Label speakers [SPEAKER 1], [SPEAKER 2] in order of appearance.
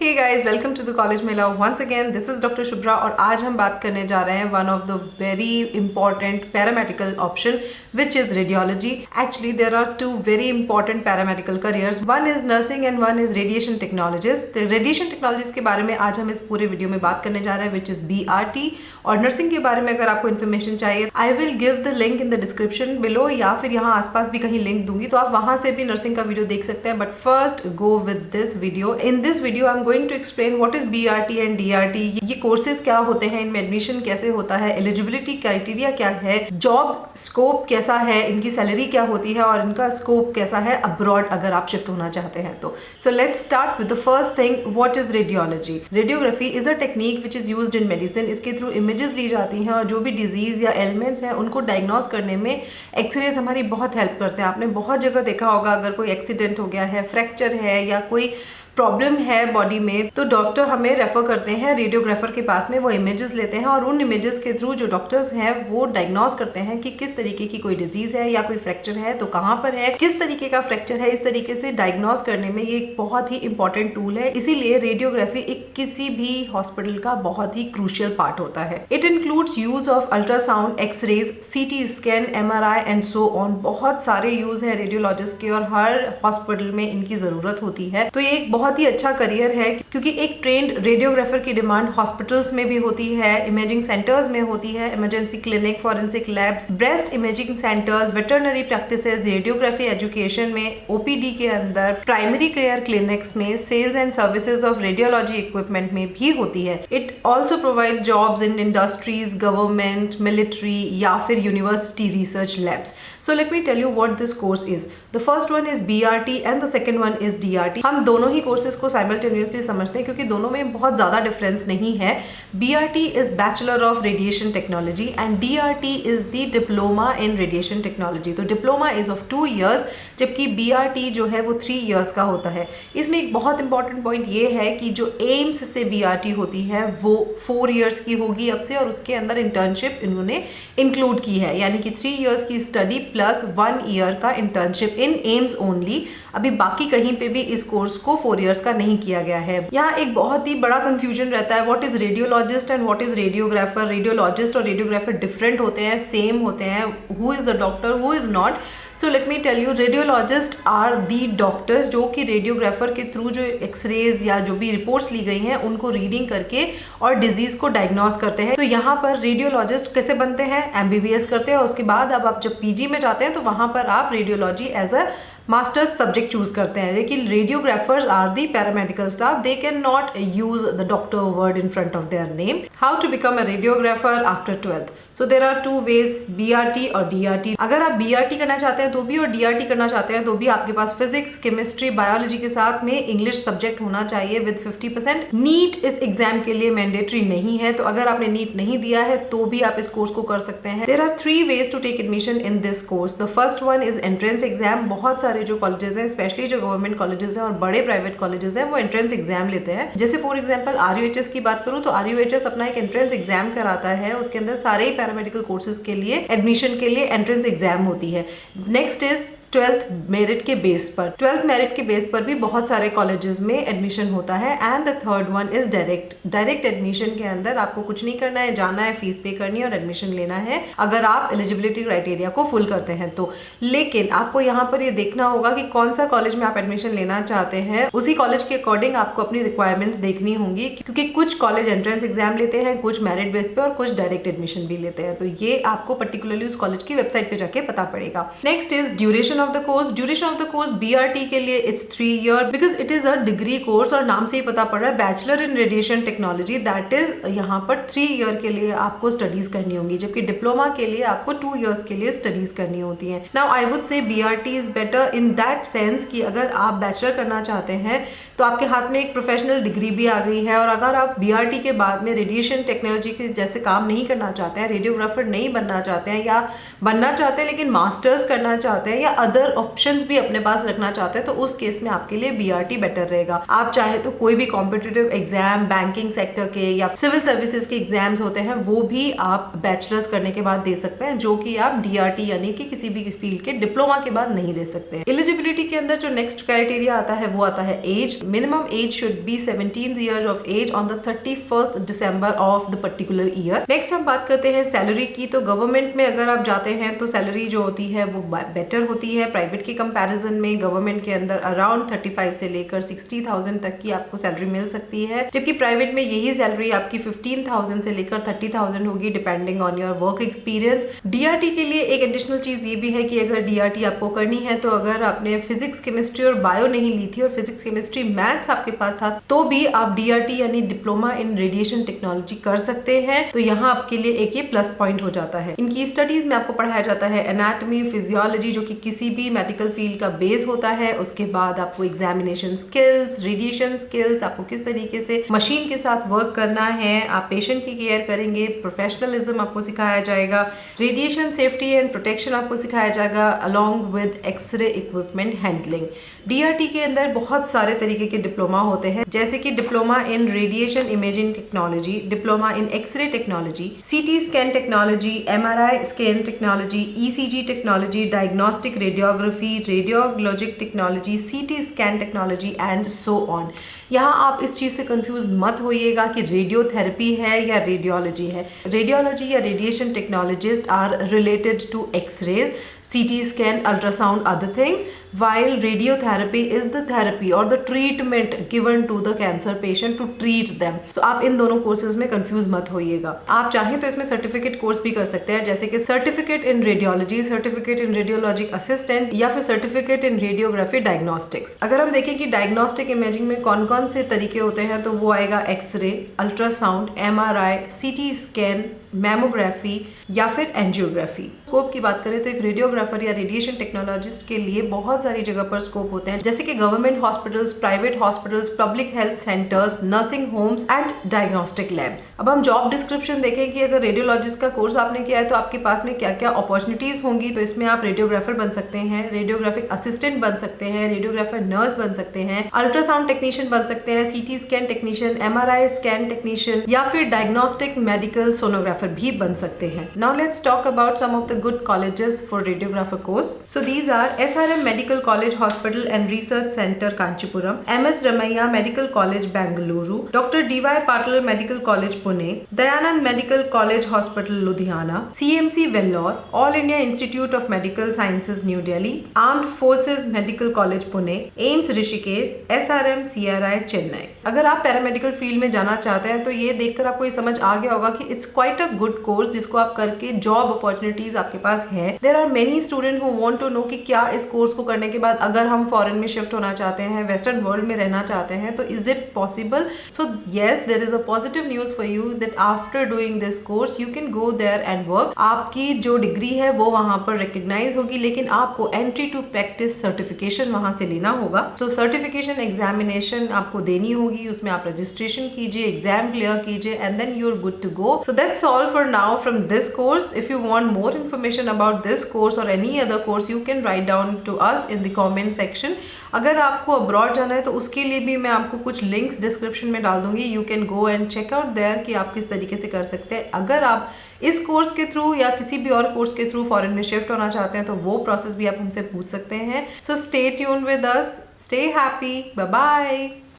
[SPEAKER 1] Hey guys, welcome to the college मेला once again. This is doctor Shubhra और आज हम बात करने जा रहे हैं one of the very important paramedical option which is radiology. Actually there are two very important paramedical careers, one is nursing and one is radiation technologist. Radiation technologist के बारे में आज हम इस पूरे वीडियो में बात करने जा रहे हैं विच इज BRT। और नर्सिंग के बारे में अगर आपको इन्फॉर्मेशन चाहिए, I will give the link in the description below या फिर यहाँ आसपास भी कहीं लिंक दूंगी, तो आप वहां से भी नर्सिंग का वीडियो देख सकते हैं। But first go with this video. In this video I am going to explain what is BRT and DRT। ये कोर्सेज क्या होते हैं, इनमें एडमिशन कैसे होता है, एलिजिबिलिटी क्राइटेरिया क्या है, जॉब स्कोप कैसा है, इनकी सैलरी क्या होती है और इनका स्कोप कैसा है अब्रॉड अगर आप शिफ्ट होना चाहते हैं तो। So let's start with the first thing, what is radiology. Radiography is a technique which is used in medicine. इसके थ्रू इमेजेस ली जाती हैं और जो भी डिजीज या एलिमेंट्स हैं उनको डायग्नोस करने में एक्सरेज हमारी बहुत हेल्प करते हैं। आपने बहुत जगह देखा होगा, अगर कोई एक्सीडेंट हो गया है, फ्रैक्चर है या कोई प्रॉब्लम है बॉडी में, तो डॉक्टर हमें रेफर करते हैं रेडियोग्राफर के पास में। वो इमेजेस लेते हैं और उन इमेजेस के थ्रू जो डॉक्टर्स हैं वो डायग्नोस करते हैं कि किस तरीके की कोई डिजीज है या कोई फ्रैक्चर है तो कहाँ पर है, किस तरीके का फ्रैक्चर है। इस तरीके से डायग्नोस करने में ये एक बहुत ही इंपॉर्टेंट टूल है। इसीलिए रेडियोग्राफी एक किसी भी हॉस्पिटल का बहुत ही क्रूशियल पार्ट होता है। It includes use of ultrasound, x-rays, CT scan, MRI and so on. बहुत सारे यूज है रेडियोलॉजिस्ट के और हर हॉस्पिटल में इनकी जरूरत होती है। तो ये एक बहुत ही अच्छा करियर है क्योंकि एक ट्रेंड रेडियोग्राफर की डिमांड हॉस्पिटल्स में भी होती है, इमेजिंग सेंटर्स में होती है, emergency clinic, forensic labs, breast imaging centres, veterinary practices, radiography education में, OPD के अंदर, प्राइमरी केयर क्लिनिक्स में, sales and services of radiology equipment में भी होती है। It also provide jobs in industries, government, military या फिर university research labs. So let me tell you what this course is. The first one is BRT and the second one is DRT। हम दोनों ही courses को simultaneously समझते हैं क्योंकि दोनों में बहुत ज्यादा डिफरेंस नहीं है। BRT is bachelor of radiation technology and DRT is the diploma in radiation technology. तो डिप्लोमा इज ऑफ 2 years जबकि BRT जो है वो 3 years का होता है। इसमें एक बहुत इंपॉर्टेंट पॉइंट ये है कि जो एम्स से BRT होती है वो 4 years की होगी अब से, और उसके अंदर इंटर्नशिप इन्होंने इंक्लूड की है, यानी कि 3 years की स्टडी प्लस 1 year का इंटर्नशिप इन एम्स ओनली। अभी बाकी कहीं पे भी इस कोर्स को 4 years का नहीं किया गया है। यहाँ एक बहुत ही बड़ा कंफ्यूजन रहता है, what is radiologist and what is radiographer. Radiologist और रेडियोग्राफर डिफरेंट होते हैं, सेम होते हैं। Who is the doctor, who is not. So let me tell you, radiologist are the doctors जो कि रेडियोग्राफर के थ्रू जो एक्सरेज या जो भी रिपोर्ट्स ली गई हैं उनको रीडिंग करके और डिजीज को डायग्नोस करते हैं। तो यहाँ पर रेडियोलॉजिस्ट कैसे बनते हैं, MBBS करते हैं और उसके बाद अब आप जब PG में जाते हैं तो वहां पर आप radiology as a masters subject choose करते हैं। लेकिन radiographers are the paramedical staff, they can not use the doctor word in front of their name. How to become a radiographer after 12th। So there are 2 ways, BRT और DRT। अगर आप BRT करना चाहते हैं तो भी और DRT करना चाहते हैं तो भी आपके पास फिजिक्स, केमिस्ट्री, बायोलॉजी के साथ में इंग्लिश सब्जेक्ट होना चाहिए विद 50%। नीट इस एग्जाम के लिए मैंडेटरी नहीं है, तो अगर आपने नीट नहीं दिया है तो भी आप इस कोर्स को कर सकते हैं। There are 3 ways to take admission in this course. The first one is entrance exam. बहुत सारे जो कॉलेजेस हैं, स्पेशली जो गवर्नमेंट कॉलेजेस हैं और बड़े प्राइवेट कॉलेजेस हैं, वो एंट्रेंस एग्जाम लेते हैं। जैसे फॉर एग्जांपल RUHS की बात करूं तो RUHS अपना एक एंट्रेंस एग्जाम कराता है, उसके अंदर सारे ही पैरामेडिकल कोर्सेज के लिए एडमिशन के लिए एंट्रेंस एग्जाम होती है। नेक्स्ट इज 12th मेरिट के बेस पर। 12th मेरिट के बेस पर भी बहुत सारे कॉलेजेस में एडमिशन होता है। And the third one is direct admission के अंदर आपको कुछ नहीं करना है, जाना है, फीस पे करनी है और एडमिशन लेना है अगर आप एलिजिबिलिटी क्राइटेरिया को फुल करते हैं तो। लेकिन आपको यहाँ पर ये देखना होगा कि कौन सा कॉलेज में आप एडमिशन लेना चाहते हैं, उसी कॉलेज के अकॉर्डिंग आपको अपनी रिक्वायरमेंट्स देखनी होंगी क्योंकि कुछ कॉलेज एंट्रेंस एग्जाम लेते हैं, कुछ मेरिट बेस पे और कुछ डायरेक्ट एडमिशन भी लेते हैं। तो ये आपको पर्टिकुलरली उस कॉलेज की वेबसाइट पे जाके पता पड़ेगा। Next is duration of the course. Duration of the course BRT के लिए it's 3 year because it is a degree course और नाम से ही पता पड़ रहा है bachelor in radiation technology. That is यहाँ पर 3 year के लिए आपको स्टडीज करनी होंगी, जबकि डिप्लोमा के लिए आपको 2 years के लिए स्टडीज करनी होती है। Now I would say BRT is better in that sense कि अगर आप बैचलर करना चाहते हैं तो आपके हाथ में एक प्रोफेशनल डिग्री भी आ गई है, और अगर आप BRT के बाद में रेडिएशन टेक्नोलॉजी के जैसे काम नहीं करना चाहते हैं, रेडियोग्राफर नहीं बनना चाहते हैं या बनना चाहते हैं लेकिन मास्टर्स करना चाहते हैं या अदर ऑप्शंस भी अपने पास रखना चाहते हैं तो उस केस में आपके लिए BRT बेटर रहेगा। आप चाहे तो कोई भी कॉम्पिटिटिव एग्जाम बैंकिंग सेक्टर के या सिविल सर्विसेज के एग्जाम्स होते हैं वो भी आप बैचलर्स करने के बाद दे सकते हैं, जो कि आप DRT यानी कि किसी भी फील्ड के डिप्लोमा के बाद नहीं दे सकते हैं। एलिजिबिलिटी के अंदर जो नेक्स्ट क्राइटेरिया आता है वो आता है age. Minimum age should be 17 years of age on the 31st December of the particular year. Next हम बात करते हैं सैलरी की। तो गवर्नमेंट में अगर आप जाते हैं तो सैलरी जो होती है वो बेटर होती है प्राइवेट के कंपैरिजन में। गवर्नमेंट के अंदर अराउंड 35 से लेकर 60,000 तक की आपको सैलरी मिल सकती है, जबकि प्राइवेट में यही सैलरी आपकी 15,000 से लेकर 30,000 होगी depending on your work experience. DRT के लिए एक एडिशनल चीज ये भी है कि अगर DRT आपको करनी है तो अगर आपने फिजिक्स केमिस्ट्री और बायो नहीं ली थी और फिजिक्स केमिस्ट्री मैथ्स आपके पास था तो भी आप DRT यानी डिप्लोमा इन रेडिएशन टेक्नोलॉजी कर सकते हैं। तो यहाँ आपके लिए एक ये प्लस पॉइंट हो जाता है। इनकी स्टडीज में आपको पढ़ाया जाता है एनाटॉमी, फिजियोलॉजी जो कि किसी भी मेडिकल फील्ड का बेस होता है। उसके बाद आपको एग्जामिनेशन स्किल्स, रेडिएशन स्किल्स, आपको किस तरीके से मशीन के साथ वर्क करना है, आप पेशेंट की केयर करेंगे, प्रोफेशनलिज्म आपको सिखाया जाएगा, रेडिएशन सेफ्टी एंड प्रोटेक्शन आपको सिखाया जाएगा along with x-ray equipment handling. DRT के अंदर बहुत सारे तरीके के डिप्लोमा होते हैं, जैसे कि diploma in radiation imaging technology, diploma in x-ray technology, CT scan technology, MRI scan technology, ECG technology, diagnostic radiography, radiologic technology, CT scan technology and so on. यहाँ आप इस चीज से कंफ्यूज मत होइएगा कि रेडियोथेरेपी है या रेडियोलॉजी है। रेडियोलॉजी या radiation technologist are related to x-rays, CT scan, ultrasound, other things, while radiotherapy is the therapy or the treatment given to the cancer patient to treat them. So आप इन दोनों courses में confuse मत होइएगा। आप चाहें तो इसमें certificate course भी कर सकते हैं, जैसे कि certificate in radiology, certificate in radiologic assistant या फिर सर्टिफिकेट इन रेडियोग्राफी डायग्नोस्टिक्स। अगर हम देखें कि डायग्नोस्टिक इमेजिंग में कौन कौन से तरीके होते हैं तो वो आएगा x-ray, ultrasound, MRI, CT scan, mammography या फिर एंजियोग्राफी। स्कोप की बात करें तो एक रेडियोग्राफर या रेडिएशन टेक्नोलॉजिस्ट के लिए बहुत सारी जगह पर स्कोप होते हैं, जैसे कि government hospitals, private hospitals, public health centres, nursing homes and diagnostic labs. अब हम जॉब डिस्क्रिप्शन देखें कि अगर रेडियोलॉजिस्ट का कोर्स आपने किया है तो आपके पास में क्या क्या अपॉर्चुनिटीज होंगी। तो इसमें आप रेडियोग्राफर बन सकते हैं, रेडियोग्राफिक असिस्टेंट बन सकते हैं, रेडियोग्राफर नर्स बन सकते हैं, अल्ट्रासाउंड टेक्नीशियन बन सकते हैं, CT scan technician, MRI scan technician या फिर डायग्नोस्टिक मेडिकल सोनोग्राफर भी बन सकते हैं। Now let's talk about some of the good colleges for radiographer course. So these are SRM Medical College Hospital and Research Center Kanchipuram, MS Ramaiah Medical College Bangalore, Dr. D.Y. Patil Medical College Pune, Dayanand Medical College Hospital Ludhiana, CMC Vellore, All India Institute of Medical Sciences New Delhi, Armed Forces Medical College Pune, AIMS Rishikesh, SRM CRI Chennai। अगर आप paramedical field में जाना चाहते हैं तो ये देखकर आपको ये समझ आ गया होगा कि it's quite a good course जिसको आप करके जॉब अपॉर्चुनिटीज आपके पास है। There are many student who want to know कि क्या इस कोर्स को करने के बाद अगर हम फॉरेन में शिफ्ट होना चाहते हैं, वेस्टर्न वर्ल्ड में रहना चाहते हैं तो is it possible. So yes, there is a positive news for you that after doing this course you can go there and work. आपकी जो डिग्री है वो वहां पर रिकग्नाइज होगी, लेकिन आपको एंट्री टू प्रैक्टिस सर्टिफिकेशन वहां से लेना होगा। सो सर्टिफिकेशन एग्जामिनेशन आपको देनी होगी, उसमें आप रजिस्ट्रेशन कीजिए, एग्जाम क्लियर कीजिए and then you are good to go. So that's all for now from this course. If you want more information about this course or any other course, you can write down to us in the comment section. अगर आपको abroad जाना है तो उसके लिए भी मैं आपको कुछ लिंक्स डिस्क्रिप्शन में डाल दूंगी। You can go and check out there कि आप किस तरीके से कर सकते हैं। अगर आप इस कोर्स के थ्रू या किसी भी और कोर्स के थ्रू फॉरेन में शिफ्ट होना चाहते हैं तो वो प्रोसेस भी आप हमसे पूछ सकते हैं। So stay tuned with us, stay happy, bye bye.